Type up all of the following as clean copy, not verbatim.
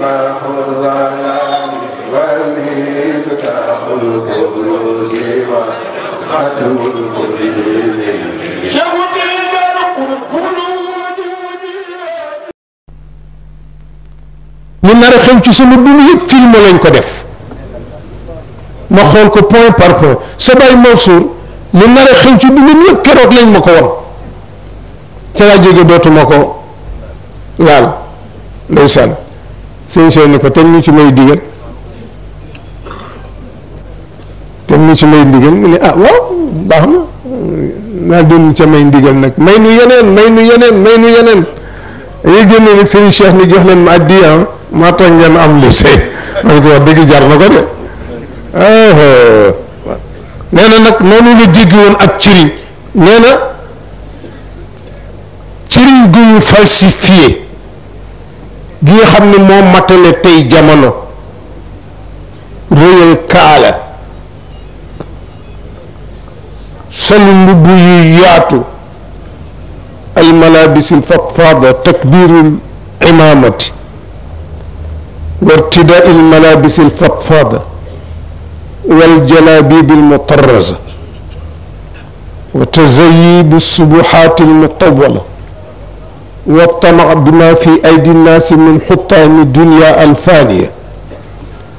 مصباح الظلام ومفتاح الكنوز وختم الكل li nar a xew ci sama dund yëpp film lañ ko def ma xool ko point par point sa bay Mansour li nar a xew ci dundam yëpp keroog lañ ma ko won ca laa jóge dootuma ko laal ndeysaan sëñ Cheikh ni ko teg ñu ci may digal teg ñu ci may ndigal mu ne ah waaw baax na naa doon ca may ndigal nag may nu yeneen may nu yeneen may nu yeneen dañuy génne nag sëñ Cheikh ni jox leen ma addiya maa tax ngeen am li sëy man ko wax dëgg jar na ko de nee na nag noonu la dégg woon ak cëriñ nee na cëriñ gu ñu falsifié gi nga xam ne moo matale tey jamono réyal kaala solu mbubb yu yaatu al malabisil fatfada takbirul imamati وارتداء الملابس الفضفاضة والجلابيب المطرزة وتزييب السبحات المطولة والطمع بما في أيدي الناس من حطام الدنيا الفانية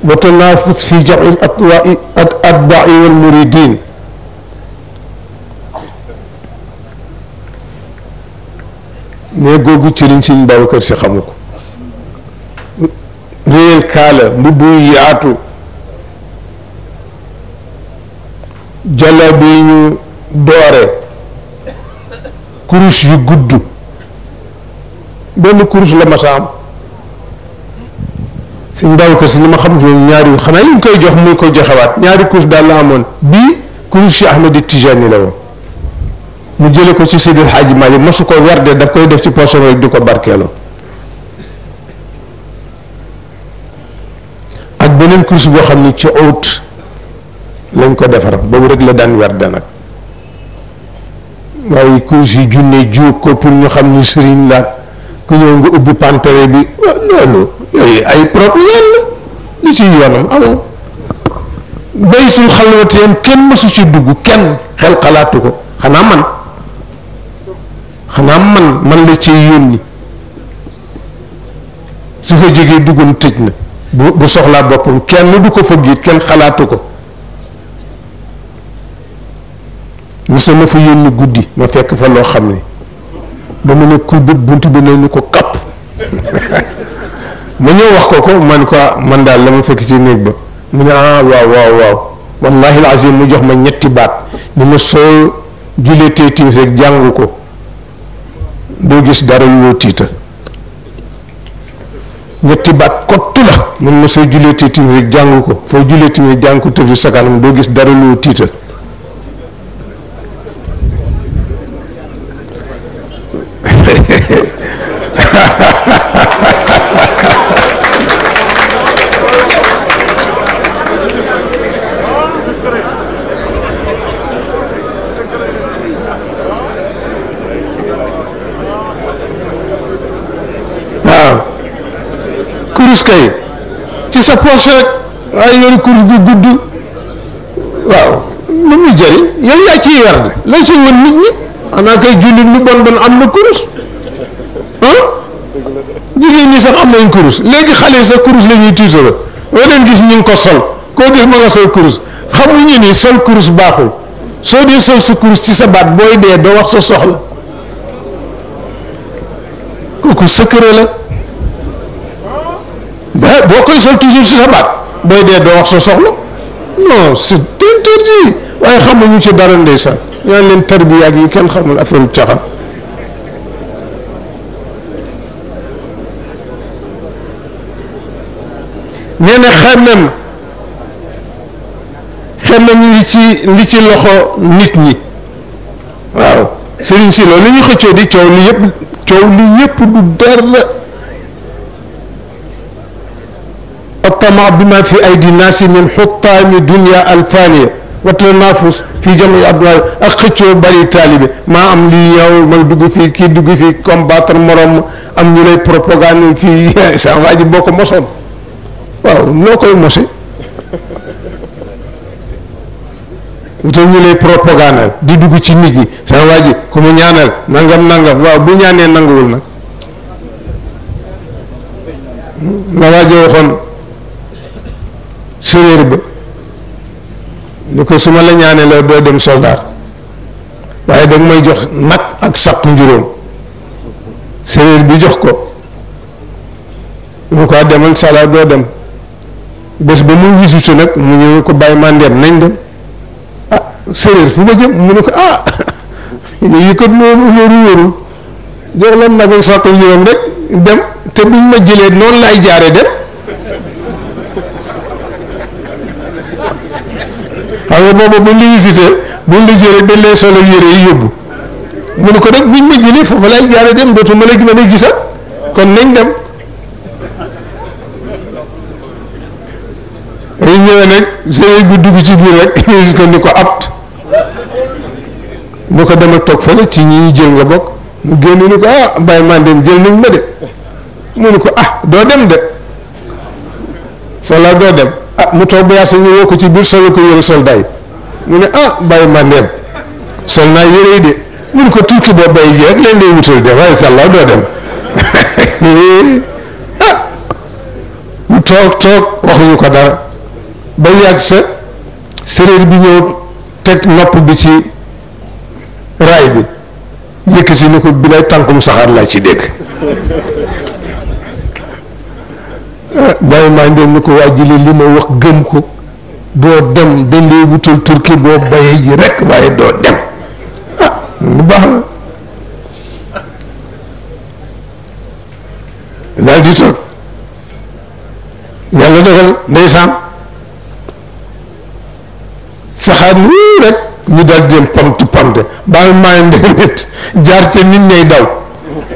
وتنافس في جمع الأتباع والمريدين نيغوغو تشرين سين باوكر سي خاموكو réel kaala mbubb yu yaatu jalabi yi ñu doore kurus yu gudd benn kurus la masa am suñ ndaw ko si ni ma xam joon ñaari xanaa yi ñu koy jox muy ko joxewaat ñaari kurus daal la amoon bii kurus si Ahmed Tijani la woon mu jële ko ci Seydil Hadji Malick masu ko werde daf koy def ci poche rek di ko barkeeloo beneen kurus boo xam ni ci oot lañ ko defar boobu rek la daan werde nag waaye kurus yi junne juug ko pour ñu xam ni sëriñ la ku ñëw nga ubbi pantere bi loolu yooyu ay problème la li ci yoonam amoo bay sul xalwati yam kenn mësu ci dugg kenn xel xalaatu ko xanaa man la ci yónni su fa jógee duggoon tëj na bu soxlaa boppam kenn du ko fëgg it kenn xalaatu ko mos na fa yónni guddi ma fekk fa loo xam ne ba mu ne ku bunt bi nañu ko kapp ma ñëw wax ko man ko man daal la ma fekk ci néeg ba mu ne waaw wallahi alazim mu jox ma ñetti baat ni ma soo julee tey timis rek jàng ko doo gis dara yu woo tiita ñetti baat kottu la mun ma soo julee tey timis rek jàng ko foo julee timis jàng ko tëfi sa kanam doo gis dara lu tiital kurus kay ci sa poche rek waaye yoonu kurus gu gudd waaw lu muy jëriñ yow yaa ciy werd la ci woon nit ñi xanaa kay jullit lu bon bon am na kurus jigéen ñi sax am nañ kurus léegi xale yi sax kurus la ñuy tiitara boo leen gis ñu ngi ko sol koo gis ma nga sol kurus xamuñu ni sol kurus baaxul soo dee sol sa kurus ci sa baat booy dee doo wax sa soxla kooku secret la boo koy sol toujours ci sa baat booy dee doo wax sa soxla non c'est interdit waaye xamuñu ci dara ndeysaan ñaan leen tarbiya ak yi kenn xamul affaire caxam nee na xemmem li ci loxo nit ñi waaw sëriñ si loolu li ñuy xëccoo di coow li yëpp du dara الطمع بما في أيدي الناس من حطام دنيا الفانية wata naafus fii jami abdoulaye ak xëccoo bari taalibe maa am lii yow may dugg fii kii dugg fii combattre morom am ñu lay propagande fii sa waa ji boo ko mosoon waaw noo koy mose te ñu lay propagande di dugg ci nit ñi sa waa ji ku mu ñaanal nangam nangam waaw bu ñaanee nanguwul nag la waa ji waxoon séréer ba ni ko su ma la ñaanee la doo dem soldat waaye danga may jox nag ak sàpp njuróom séréer bi jox ko mu ko demal sala doo dem bés ba mu visité nag mu ñëw ko bàyyi ma ndem nañ dem ah séréer fu ma jëm mu ne ko ah yi ko loolu wóorul jox la nag ak sàpp njuróom rek dem te buñ ma jëlee noonu laay jaare dem xam nga boobu buñ la visité buñ la jëlee dañ lay solo yére yi yóbbu mu ne ko rek buñ ma jëlee foofu laay jaare dem dootu ma la mën a gisal kon nañ dem dañ ñëwee nag séréer bi dugg ci biir rek gis ko ni ko apt mu ko dem ak toog fële ci ñi jël nga bokk mu génn ni ko ah bàyyi maa dem jël nañ ma de mu ne ko ah doo dem de sola doo dem ah mu toog ba yaasa ñu woo ko ci biir solo ko yëre soldat yi mu ne ah bàyyi ma dem sol naa yére yi de mu ne ko tukki boo bay jeeg leen lay wutal de waaye sàlla doo dem ah mu toog waxuñu ko dara ba yàgg sa séréer bi ñëw teg nopp bi ci raay bi yëkkati ni ko bi lay tànkum saxaar laa ci dégg bàyyi maa ndem ni ko waa jëlee li ma wax gëm ko doo dem dañ lay wutal turki boo bayee ji rek waaye doo dem ah lu baax na daal di toog yàlla dogal ndeysaan saxaar nii rek ñu daal di dem pamte bàyyi maa ndem it jaar ca nit ñay daw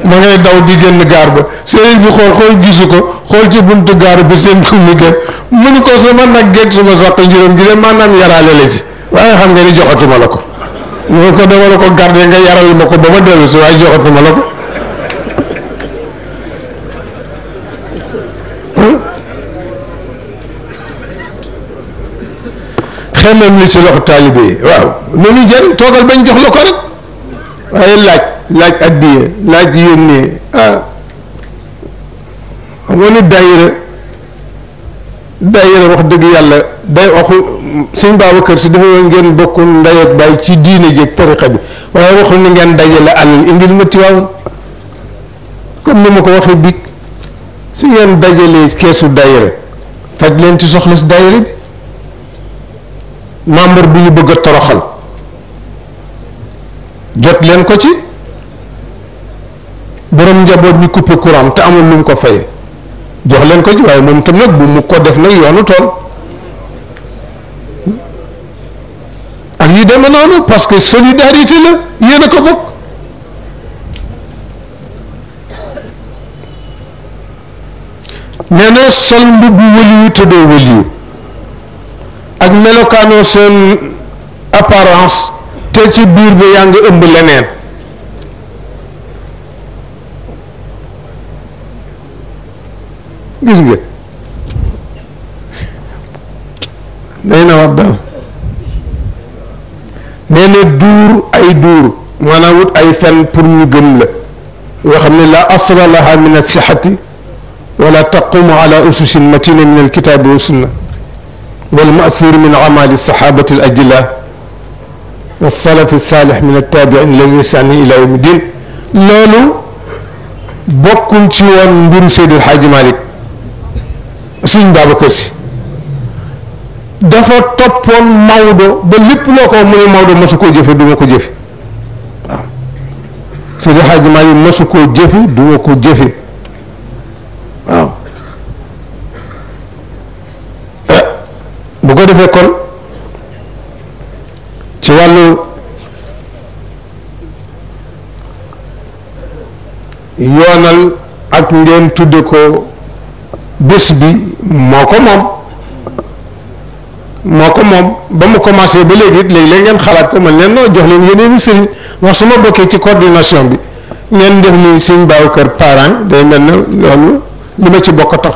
ma ngay daw di génn gaar ba séeréer bi xool gisu ko xool ci buntu gaar ba seen ko mu gën mu ni ko sama nag geeg suma sàq njuróom gi de maanaam yaraale la ci waaye xam nga ni joxatuma la ko mu ko dama la ko garde nga yaral ma ko ba ma dellu si waaye joxatuma la ko xemem li ci loxo taalibe yi waaw lu ñu jël toogal bañ jox la ko rek waaye laaj addiye laaj yónnee ah xam nga ni daayira wax dëgg yàlla day waxu sëñ Babacar Si dafa ngeen bokk ndey ak baay ci diine ji ak tariqa bi waaye waxul ni ngeen dajale alal indil ma Tiwaawan comme ni ma ko waxee biig su ngeen dajalee keesu daayira faj leen ci soxla si daayira bi membre bu ñu bëgg a toroxal jot leen ko ci borom njaboot ñu coupé courant te amul lu mu ko fayee jox leen ko ci waaye moom tam nag bu mu ko def nag yoonu tool ak yi demee noonu parce que solidarité la yéen a ko bokk nee na sol mbubbu wëliyu te doo wëliyu ak melokaanoo seen apparence te ci biir ba yaa ngi ëmb leneen gis nga day na wax daal nee na duur maanaam wut ay fen pour ñu gëm la yoo xam ne la asla laha min alsixati wala taqumu ala ususin matina min alkitabi wa sunna والمأثور من أعمال الصحابة الأجلاء والسلف الصالح من التابعين لهم بإحسان إلى يوم الدين loolu bokkul ci woon mbiru Seydil Hadji Malick Sëñ Babacar Si dafa toppoon Maodo ba lépp loo ko mu ne Maodo mosu koo jëfe du ma ko jëfe waaw Seydil Hadji Malick mosu koo jëfe du ma ko jëfe waaw bu ko defee kon ci wàllu yoonal ak ngeen tudde ko bés bi moo ko moom moo ko moom ba mu commencé ba léegi it léegi ngeen xalaat ko man leen noo jox leen yeneen i sëriñ wax su ma bokkee ci coordination bi ngeen def ni sëñ Babacar parent day mel na loolu li ma ci bokk tax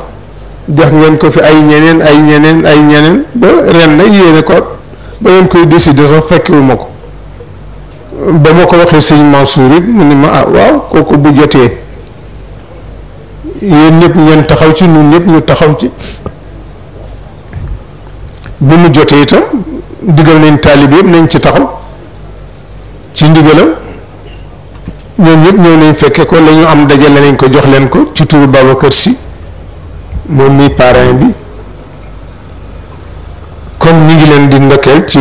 jox ngeen ko fi ay ñeneen ba ren na yéene ko ba ngeen koy décider sax fekkewuma ko ba ma ko waxee sëñ Mansour it mu ni ma ah waaw kooku bu jotee yéen ñëpp ngeen taxaw ci ñun ñëpp ñu taxaw ci bu mu jotee itam digal nañ taalibe yëpp nañ ci taxaw ci ndigalam ñoom ñëpp ñëw nañ fekke ko la ñu am dajale nañ ko jox leen ko ci turu Babacar Sy moom mi parrain bi kon ñu ngi leen di ndokkeel ci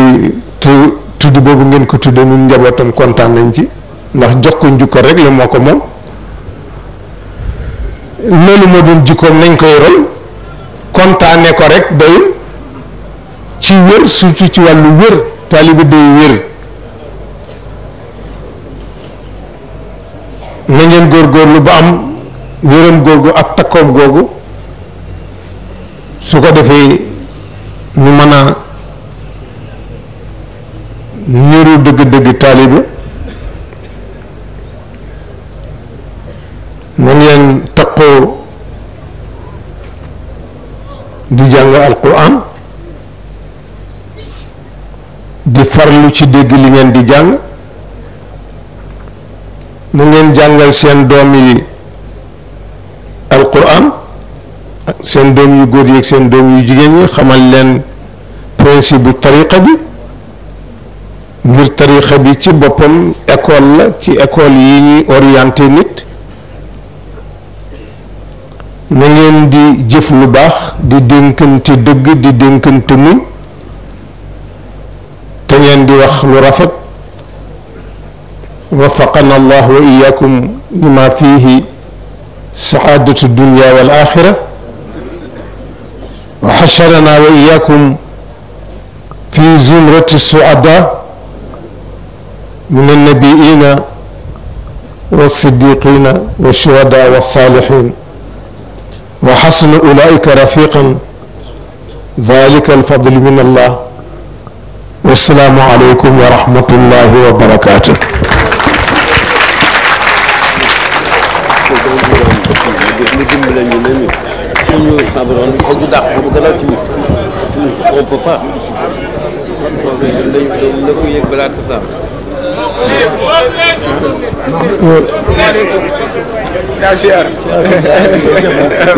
tudd boobu ngeen ko tudde ñun njabootam kontaan nañ ci ndax jox ko njukkal rek la moo ko moom loolu moo doon jikkoom nañ koy roy kontaane ko rek doyul ci wér surtout ci wàllu wér taalibe day wér na ngeen góorgóorlu ba am wéram googu ak takkoom googu su ko defee ñu mën a niru dëgg-dëgg taalibe na ngeen takkoo di jàng alquran di farlu ci dégg li ngeen di jàng na ngeen jàngal seen doom yi alquran seen doom yu góor yi ak seen doom yu jigéen ñi xamal leen principe bu tariqa bi ngir tariqa bi ci boppam école la ci école yi ñuy orienté nit na ngeen di jëf lu baax di dénkante dëgg di dénkante muñ te ngeen di wax lu rafet وفقنا الله وإياكم لما فيه سعادة الدنيا والآخرة وحشرنا وإياكم في زمرة السعداء من النبيين والصديقين والشهداء والصالحين وحسن أولئك رفيقا ذلك الفضل من الله والسلام عليكم ورحمة الله وبركاته ñu dimbale ñu ne ñu suñu xabaroon ko du dàq bu gën a timis on peut pas la ko yëg balaa tasam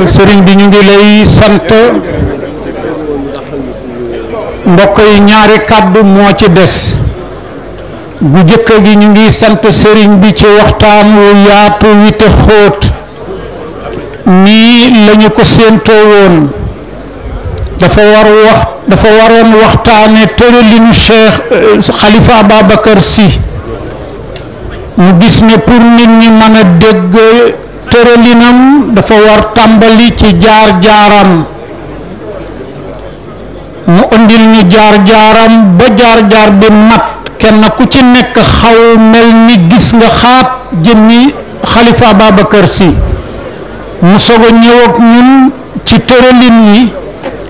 sëriñ bi ñu ngi lay sant mbokk yi ñaari kàddu moo ci des bu jëkk gi ñu ngi sant sëriñ bi ci waxtaan wu yaatu wi te xóot nii lañu ko séentoo woon dafa waroon waxtaane tëralinu Cheikh Khalifa Ababacar Sy ñu gis ne pour nit ñi mën a dégg tëralinam dafa war tàmbali ci jaar-jaaram mu indil ñu jaar-jaaram ba jaar-jaar bi mat kenn ku ci nekk xaw mel ni gis nga xaat jëmmi Khalifa Ababacar Sy mu soog a ñëw ak ñun ci tëralin yi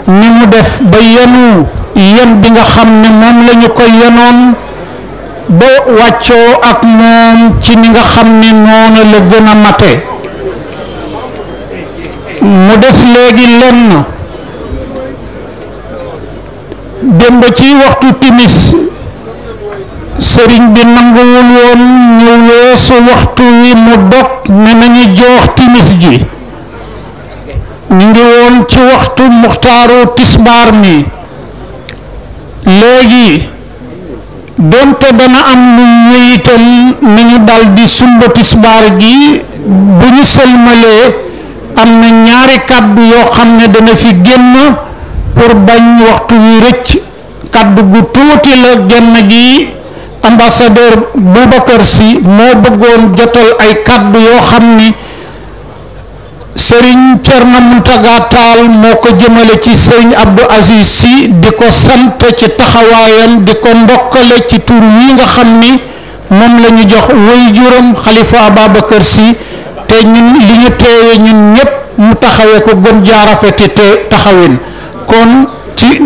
ni mu def ba yenu yen bi nga xam ne moom la ñu ko yenoon ba wàccoo ak moom ci ni nga xam ne noonu la gën a mate mu def léegi lenn démb ci waxtu timis sëriñ bi nanguwul woon ñu weesu waxtu wi mu dog ne nañu joox timis ji ñu ngi woon ci waxtu muxtaaru tisbaar mi léegi donte dana am lu wéyitam nañu dal di sumba tisbaar gi bu ñu sëlmalee am na ñaari kàddu yoo xam ne dana fi génn pour bañ waxtu wi rëcc kàddu gu tuuti la génn gi ambassadeur Boubacar Sy moo bëggoon jotal ay kàddu yoo xam ni Serigne Thierno Mountaga Tall moo ko jëmale ci Serigne Abdou Aziz Sy di ko sant ci taxawaayam di ko ndokkale ci tur wi nga xam ni moom la ñu jox waajuram Khalifa Ababacar Sy te ñun li ñu teewe ñun ñëpp mu taxawee ko gën jaarafeti te taxawin kon ci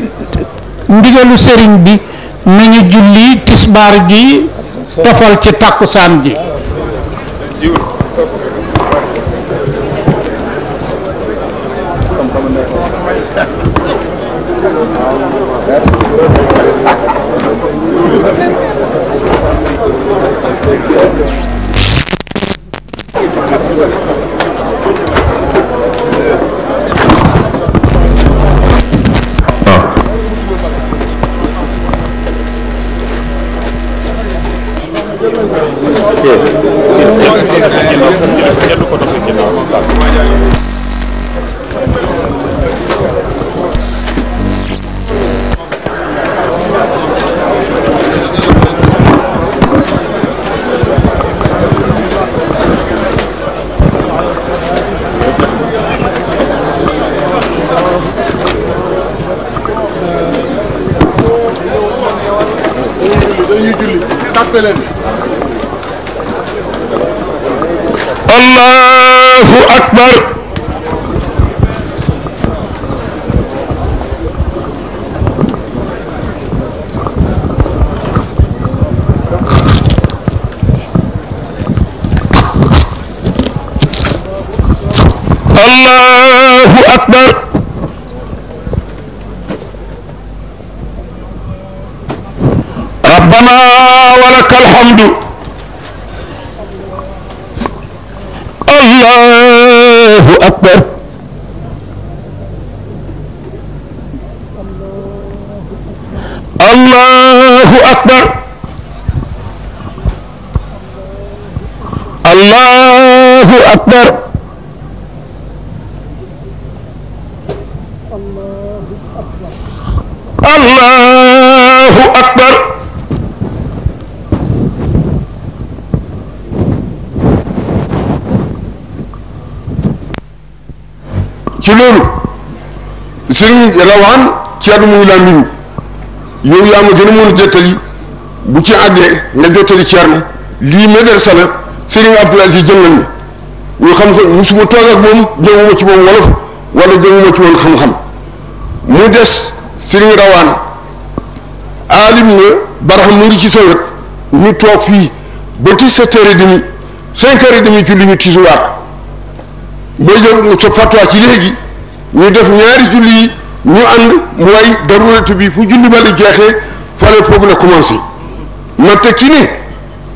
ndigalu sëriñ bi nañu julli tisbaar ji tofal ci takkusaan ji. Allahu akbar. Allahu akbar. Rabbana wa lakal hamdu. Allahu akbar. Allahu akbar. Allahu akbar. Allahu akbar. ci loolu sëriñ Rawaan Thierno mu ngi laa nuyu yow yaa ma gën a mën a jottali bu ci àggee nga jottali Thierno lii madrasa la sëriñ Abdoul Aziz jëngal ni ñu xam ko musuma toog ak moom jënguma ci moom wolof wala jënguma ci woon xam-xam mu des sëriñ Rawaan aalim na baraxam mu ngi ci sa wet ñu toog fii ba 17h30 5h30 ci li ñu tisuwaar booy jël mu sa fatwa ci léegi ñu def ñaari julli yi ñu ànd mu way daruratu bi fu julli ba la jeexee fale foofu la commencé ma teg ci ne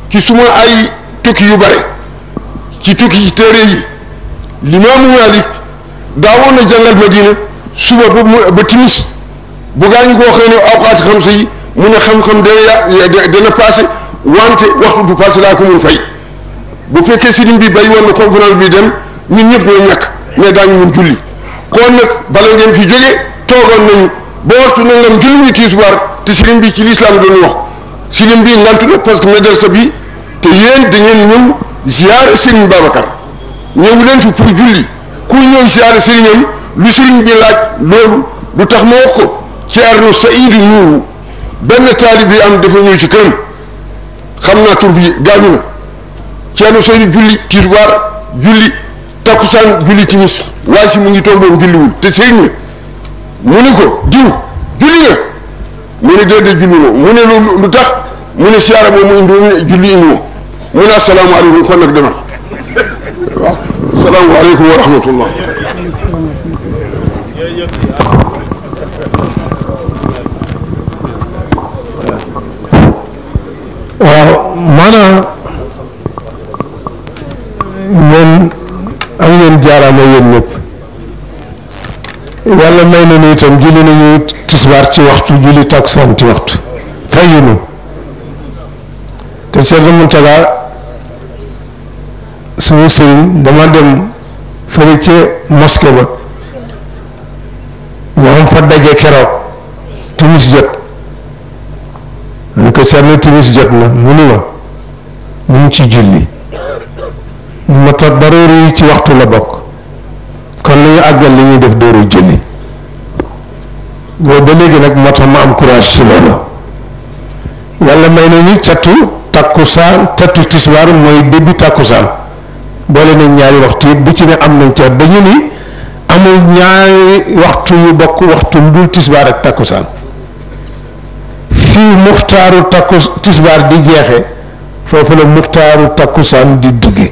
ci suma ay tukki yu bare ci tukki ci téere yi limaamu Maalik daawoon na jàngal Madina suba ba timis bu gaa ñu koo xëy ne awqaati xam sa yi mu ne xam-xam dana passé wante waxtu bu passé laa ko mun fay bu fekkee sëriñ bi bay woon na conférence bi dem ñun ñëpp ñooy ñàkk mais daañu mun julli kon nag bala ngeen fi jógee toogoon nañu ba waxtu na ngam julli ñu tisbaar te sëriñ bi ci lislaam doon wax sëriñ bi ngantu na parce que madrasa bi te yéen da ngeen ñëw ziyaare sëriñ Babacar ñëw leen fi pour julli ku ñëw ziyaare sëriñam lu sëriñ bi laaj loolu lu tax ma wax ko Ceerno Saydu Nuuru benn taalib bi am dafa ñëw ci këram xam naa tur bi gaañu na Ceerno Saydu julli tisbaar julli takkusaan julli timis waaye si mu ngi toog boobu julliwul te sëriñ na mu ne ko diw julli nga mu ne déedéet julli woo mu ne lu tax mu ne siyaara moom mu indi julli indi woo mu ne asalaamaaleykum kon nag demal waaw asalaamaaleykum wa rahmatullah waaw maanaam ñoom am ngeen jaaraama yéen ñëpp yàlla may na nu itam julli nañu tisbaar ci waxtu julli takkusaan ci waxtu fayunu te Cheikh Mountakha suñu sëriñ dama dem fële ca mosquée ba ñoo fa daje keroog timis jot ñu ko seetlu timis jot na mu ni ma ñu ngi ci julli ma tax daroori yi ci waxtu la bokk kon nañu àggal li ñuy def dóoru julli boobu ba léegi nag moo tax ma am courage ci loolu yàlla may nañu takkusaan catu tisbaar mooy début takkusaan boole nañ ñaari waxtu yi bu ci ne am nañ ca dañu ni amul ñaari waxtu yu bokk waxtu lu dul tisbaar ak takkusaan muxtaaru takku tisbaar di jeexe foofu la muxtaaru takkusaan di dugge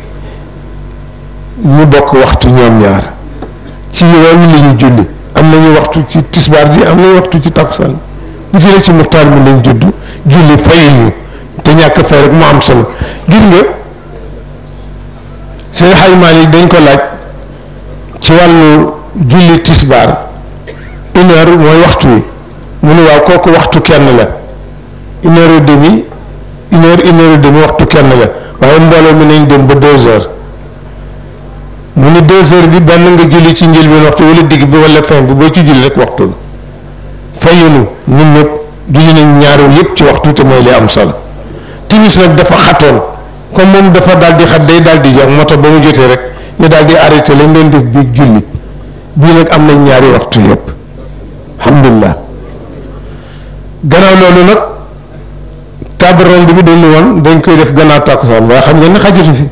ñu bokk waxtu ñoom ñaar ci loolu li ñu julli am nañu waxtu ci tisbaar ji am nañu waxtu ci takkusaan bu jëlee ci muxtaar bi lañ julli fayuñu te ñàkk fay rek mu am solo gis nga seen xaymaan yi dañ ko laaj ci wàllu julli tisbaar 1 heure mooy waxtu wi mu ne waaw kooku waxtu kenn la 1 heure et demi waxtu kenn la waaye mbooloo mi nañ dem ba 2 heures mu ne 2 heures bi benn nga julli ci njëlbeen waxtu wala digg bi wala fin bi boo ci julli rek waxtu la fayunu ñun ñëpp julli nañ ñaareel yëpp ci waxtu te mooy li am solo timis nag dafa xatoon comme moom dafa daal di xat day daal di jeex moo tax ba mu jotee rek ñu daal di arrêté lañ doon def bi julli bii nag am nañ ñaari waxtu yëpp alhamdulilah gannaaw loolu nag table ronde bi dañ woon dañ koy def gannaaw tàkkusaan waaye xam ngeen ne xajatu fi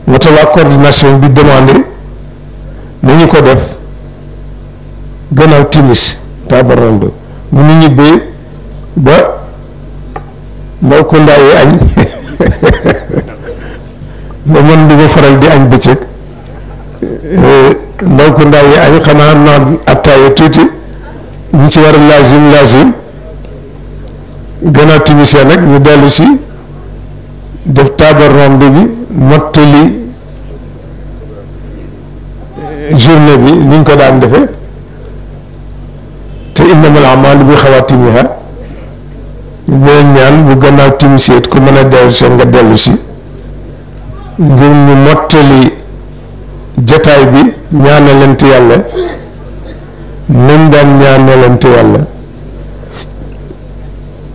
moo tax waa coordination bi demandé nañu ko def gannaaw timis table ronde bu ñu ñibbee ba ndaw ko ndaayee añ ba man du ma faral di añ bëccëg ndaw ko ndaayee añ xanaa naan attaaya tuuti ñu ci war a lazim gannaaw timis ya nag ñu dellu si def table ronde bi mottali journée bi ni ñu ko daan defee te innamal a'maalu bi xawaatimiha ñu ñaan bu gannaaw timis it ku mën a dellu si nga dellu si ngir ñu mottali jataay bi ñaanalante yàlla nañ daan ñaanalante yàlla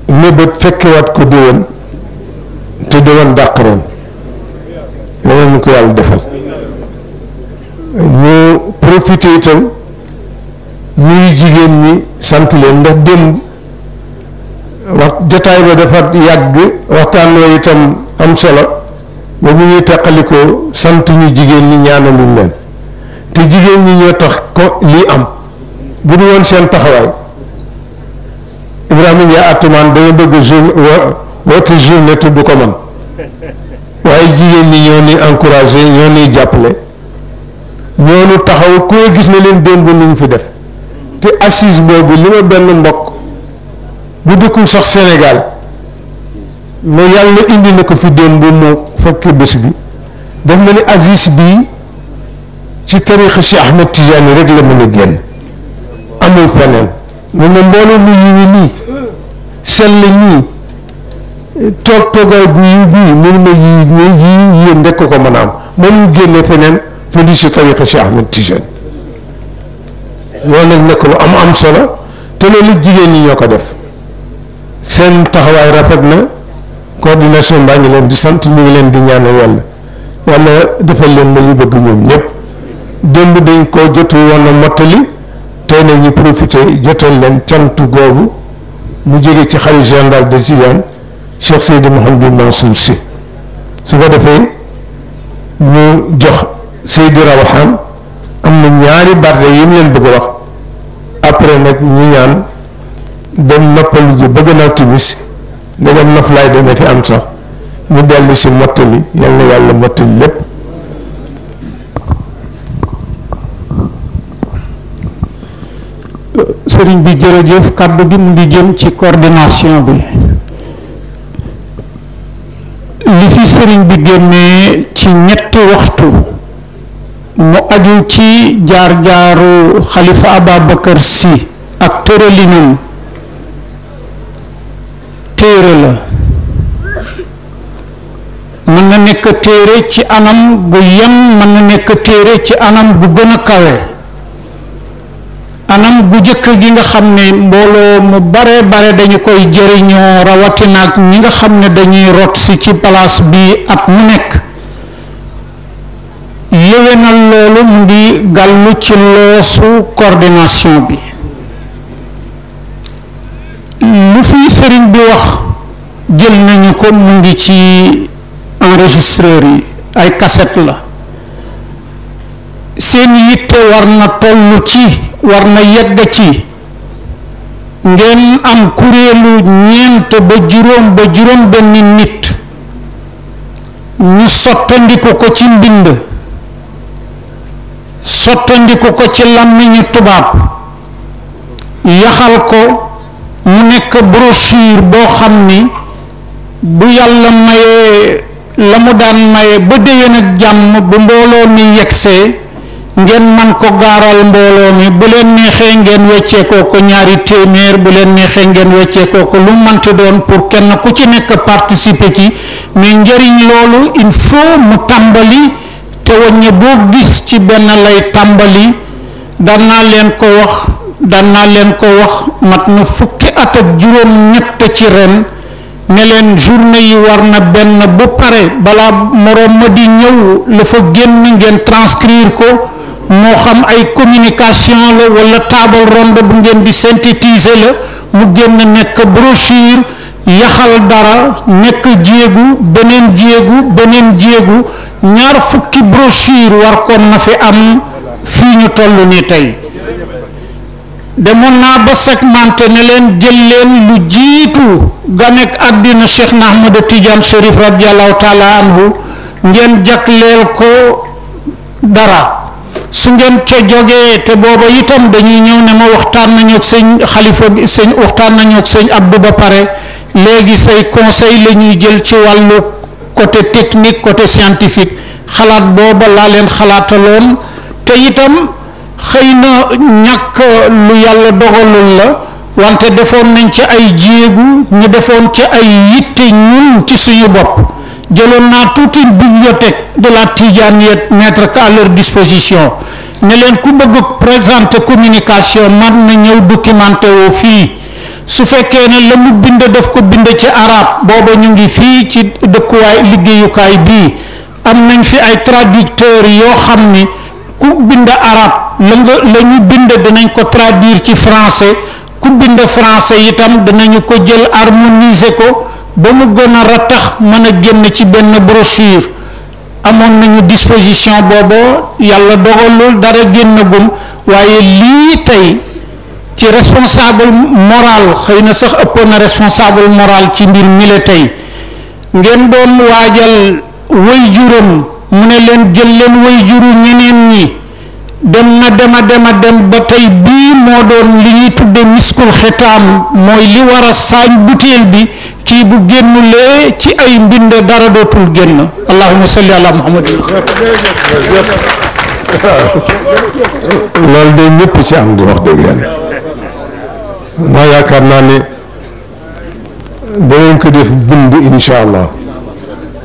mébét fekkewaat ko déwén te déwén dàq ren yeneen ñu ko yàlla defal ñu profité itam ñuy jigéen ñi sant leen ndax démb wax jataay ba dafa yàgg waxtaan woo itam am solo ba bu ñuy teqalikoo sant ñu jigéen ñi ñaanaluñ leen te jigéen ñi ñoo tax ko lii am bu du woon seen taxawaay Ibrahima Ndiaye Atoumane da nga bëgg woote journée te du ko mën waaye jigéen ñi ñoo ni encouragé ñoo ni jàppale ñoo nu taxaw ku gis na leen démb ni ñu fi def te assise boobu li ma benn mbokk bu dëkkul sax Sénégal mais yàlla indi na ko fi démb mu fekk bés bi daf na ni assise bii ci tariqa Cheikh Ahmed Tidiane rek la mën a génn amul feneen mu ne mbooloo mu yiwi nii sell nii toog toogaay bu yiw bii mënu ma yii yéen rek ko mën a am mënu génne feneen fu di ci tariqa Cheikh Ahmed Tidiane loolu nag nekk lu am solo te loolu jigéen ñi ñoo ko def seen taxawaay rafet na coordination baa ngi leen di sant ñu ngi leen di ñaanal yàlla defal leen la ñu bëgg ñoom ñëpp démb dañ ko jotu woon a mottali tey nag ñu profité jotal leen cant googu mu jóge ci xalifa général de Tidiane Cheikh Seydi Mouhamadou Mansour Sy su ko defee ñu jox Seydi Rawaxaan am na ñaari barde yi mu leen bëgg a wax après nag ñu ñaan dem noppalu ji ba gannaaw timis ndegam noflaay dana fi am sax ñu dellu si mottali yal na yàlla mottali lépp. sëriñ bi jërëjëf kàddu gi mu ngi jëm ci coordination bi li fi sëriñ bi génnee ci ñetti waxtu mu aju ci jaar-jaaru xalifa Ababacar Sy ak tëralinam téere la mën na nekk téere ci anam gu yem mën na nekk téere ci anam gu gën a kawe anam gu jëkk gi nga xam ne mbooloo mu bare dañu koy jëriñoo rawatina ak ñi nga xam ne dañuy rot si ci place bi at mu nekk yéwénal loolu mu ngi gàllu ci loosu coordination bi lu fi sëriñ bi wax jël nañu ko mu ngi ci enregistreur yi ay cassette la seen yitte war na toll ci war na yegg ci ngeen am kuréelu ñeent ba juróom benn nit ñu sottandiku ko ci mbind sottandiku ko ci làmmiñu tubaab yaxal ko mu nekk brochure boo xam ni bu yàlla mayee la mu daan maye ba déwén ak jàmm bu mbooloo mi yegsee ngeen man ko gaaral mbooloo mi bu leen neexee ngeen wecceekoo ko ñaari téeméer bu leen neexee ngeen wecceekoo ko lu manti doon pour kenn ku ci nekk participer ci mais njëriñ loolu il faut mu tàmbali te wàññi boo gis ci benn lay tàmbali daan naa leen ko wax mat na fukki at ak juróom ñett ci ren ne leen journée yi war na benn bu pare balaa moroom ma di ñëw la fa génn ngeen transcrire ko moo xam ay communication la wala table ronde bu ngeen di synthétiser la mu génn nekk brochure yaxal dara nekk jéegu beneen jéegu ñaar fukki brochure war koon na fi am fii ñu toll nii tey demoon naa ba segmenté ne leen jël leen lu jiitu ganek àddina Cheikh na Ahmada Tidiane Chérif radiallahu taala anhu ngeen jagleel ko dara su ngeen ca jógee te booba itam dañuy ñëw ne ma waxtaan nañu ak sëñ xalifa bi waxtaan nañu ak sëñ Abdou ba pare léegi say conseil la ñuy jël ci wàllu côté technique côté scientifique xalaat booba laa leen xalaataloon te itam xëy na ñàkk lu yàlla dogalul la wante defoon nañ ci ay jéegu ñu defoon ci ay yitte ñun ci suñu bopp jëloon naa toute une bibliothèque de la Tidianiette mettre à leur disposition ne leen ku bëgg présenter communication man na ñëw documenté woo fii su fekkee ne la mu bind daf ko bind ci arab booba ñu ngi fii ci dëkkuwaay liggéeyukaay bii am nañ fi ay traducteurs yoo xam ni ku bind arab la ñu bind danañ ko traduire ci français ku bind français itam danañu ko jël harmoniser ko ba mu gën a ratax mën a génn ci benn brochure amoon nañu disposition boobu yàlla dogalul dara génnagum waaye lii tey ci responsable moral xëy na sax ëppoon na responsable moral ci mbir mi la tey ngeen doon waajal way juram mu ne leen jël leen way juru ñeneen ñi dem na dem ba tey bii moo doon li ñuy tudde miskul xitaam mooy li war a saañ butéel bi kii bu génnulee ci ay mbind dara dootul génn allahumma salli ala muhammad loolu de ñëpp ci am di wax dëgg yàlla maa yaakaar naa ne danañ ko def bind insha allah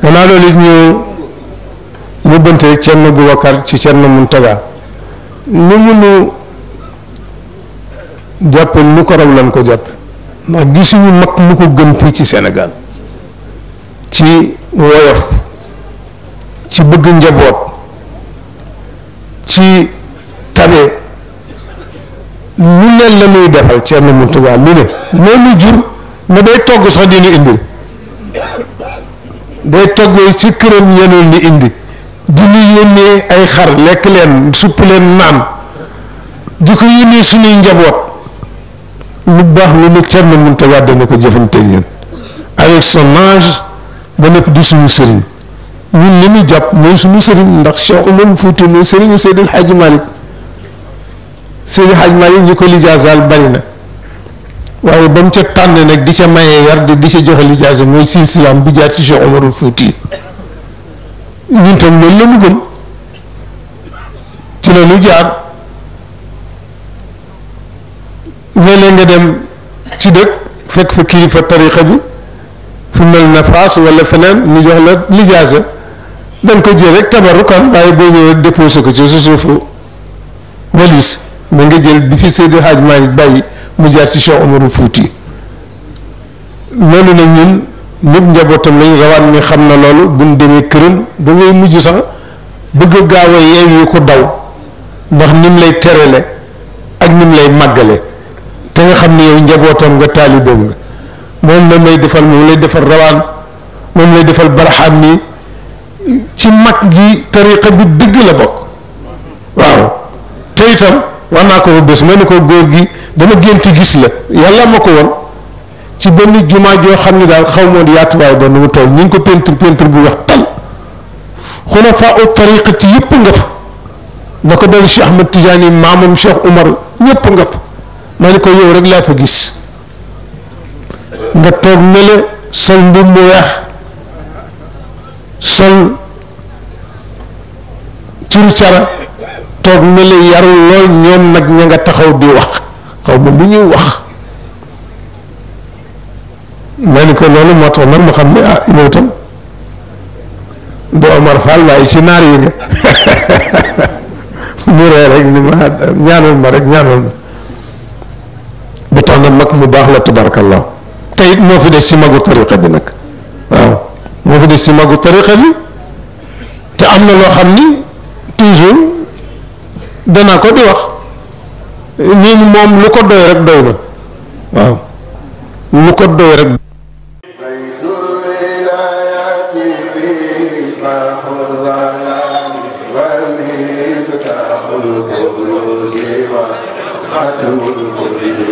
gannaaw loolu it ñu yóbbante Cerno Boubacar ci Cerno Muntaga ni munu jàpp lu ko raw lan ko jàpp ndax gisuñu mag mu ko gën fii ci Sénégal ci woyof ci bëgg njaboot ci tabe lu ne la muy defal Cerno Muntaga lu ne loolu jur na day togg sax dina indil day togg ci këram yeneen ni indi di ñu yónnee ay xar lekk leen supp leen naan di ko yónnee suñuy njaboot lu baax lu ne Cerno Muntaga dana ko jëfanteeg ñun avec son âge ba nekk di suñu sëriñ ñun li ñu jàpp mooy suñu sëriñ ndax Cheikh Oumar Fouti mooy sëriñu Seydil Hadji Malick Seydil Hadji Malick ñi ko lijaasaal bari na waaye ba mu ca tànn nag di ca mayee yar di ca joxe lijaasa mooy silsilaam bi jaar ci Cheikh Oumar Fouti ñun tam loolu la mu gëm ci la ñu jaar léeg-léeg nga dem ci dëkk fekk fa kilifa tariqa bi fu mel na Fass wala feneen ñu jox la lijaasa dañ ko jël rek tabarukan waaye boo ñëwee déposé ko ci sa suufu walis mais nga jël bi fi Seydi Hadj Malick bàyyi mu jaar ci Cheikh Oumar Fouti loolu nag ñun ñëpp njabootam lañ rawaan mi xam na loolu buñ demee këram da ngay mujj sax bëgg a gaaw a yeew ko daw ndax nim lay terale ak nim lay màggale te nga xam ne yow njabootam nga taalibeem nga moom la may defal moom lay defal rawaan moom lay defal barxam mi ci mag gi tariqa bi dëgg la bokk waaw te itam wax naa ko ba bés ma ne ko góor gi dama gént gis la yàlla ma ko woon ci benn jumaa joo xam ne daal xaw ma yaatuwaay ba nu mu toll ñu ngi ko peinture bu wax tal xulafaa u tariqati yëpp nga fa na ko dal Cheikh Ahmad Tidiane maamam Cheikh Umar ñëpp nga fa ma ne ko yow rek laa fa gis nga toog mele sol mbubb mu weex sol curu cara toog mele yaru lool ñoom nag ña nga taxaw di wax xaw ma lu ñuy wax ma ni ko loolu moo tax nag ma xam ne ah yow tam du Omar Fall waaye ci naar yi nga mu ree rek ni ma ñaanal ma rek ñaanal ma bu tax na mag mu baax la tabarakallah te it moo fi des ci magu tariqa bi nag waaw moo fi des ci magu tariqa bi te am na loo xam ni toujours danaa ko di wax nii moom lu ko doy rek doy na waaw lu ko doy rek خاتم القرآن